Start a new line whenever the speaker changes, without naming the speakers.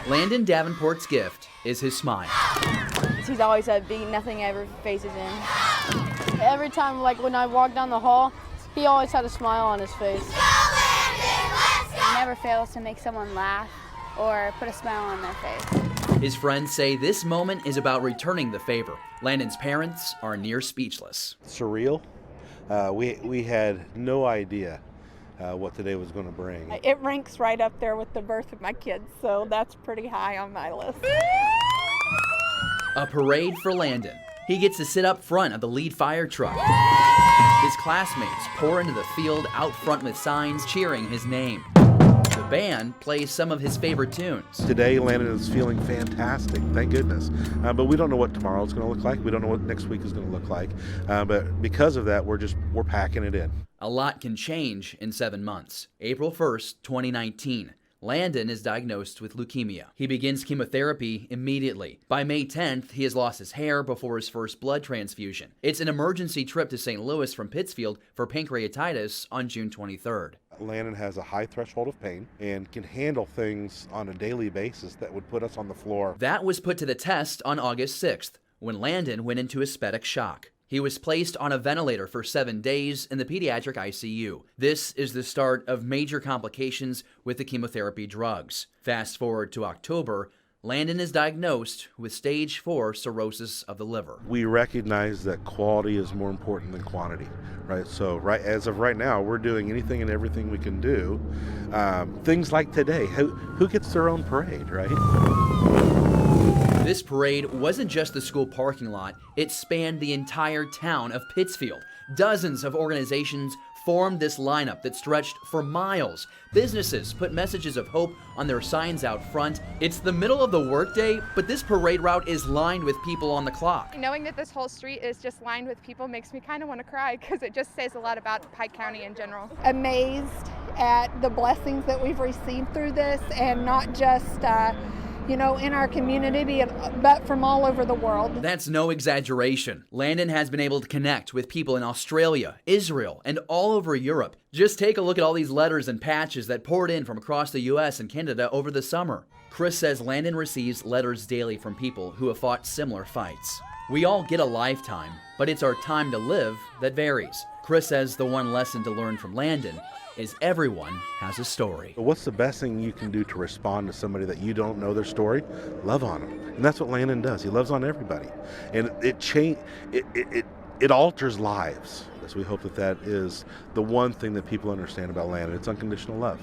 Landon Davenport's gift is his smile.
He's always upbeat, nothing ever phases him. Every time, like when I walk down the hall, he always had a smile on his face.
He never fails to make someone laugh or put a smile on their face.
His friends say this moment is about returning the favor. Landon's parents are near speechless.
Surreal. We had no idea what today was going to bring.
It ranks right up there with the birth of my kids, so that's pretty high on my list.
A parade for Landon. He gets to sit up front of the lead fire truck. His classmates pour into the field out front with signs cheering his name. The band plays some of his favorite tunes.
Today, Landon is feeling fantastic, thank goodness. But we don't know what tomorrow's going to look like. We don't know what next week is going to look like. But because of that, we're packing it in.
A lot can change in 7 months. April 1st, 2019. Landon is diagnosed with leukemia. He begins chemotherapy immediately. By May 10th, he has lost his hair before his first blood transfusion. It's an emergency trip to St. Louis from Pittsfield for pancreatitis on June 23rd.
Landon has a high threshold of pain and can handle things on a daily basis that would put us on the floor.
That was put to the test on August 6th, when Landon went into aesthetic shock. He was placed on a ventilator for 7 days in the pediatric ICU. This is the start of major complications with the chemotherapy drugs. Fast forward to October, Landon is diagnosed with stage 4 cirrhosis of the liver.
We recognize that quality is more important than quantity, right? So as of right now, we're doing anything and everything we can do. Things like today, who gets their own parade, right?
This parade wasn't just the school parking lot, it spanned the entire town of Pittsfield. Dozens of organizations formed this lineup that stretched for miles. Businesses put messages of hope on their signs out front. It's the middle of the workday, but this parade route is lined with people on the clock.
Knowing that this whole street is just lined with people makes me kind of want to cry because it just says a lot about Pike County in general.
Amazed at the blessings that we've received through this, and not just in our community, but from all over the world.
That's no exaggeration. Landon has been able to connect with people in Australia, Israel, and all over Europe. Just take a look at all these letters and patches that poured in from across the US and Canada over the summer. Chris says Landon receives letters daily from people who have fought similar fights. We all get a lifetime, but it's our time to live that varies. Chris says the one lesson to learn from Landon is everyone has a story.
What's the best thing you can do to respond to somebody that you don't know their story? Love on them. And that's what Landon does. He loves on everybody. And it alters lives. So we hope that is the one thing that people understand about Landon. It's unconditional love.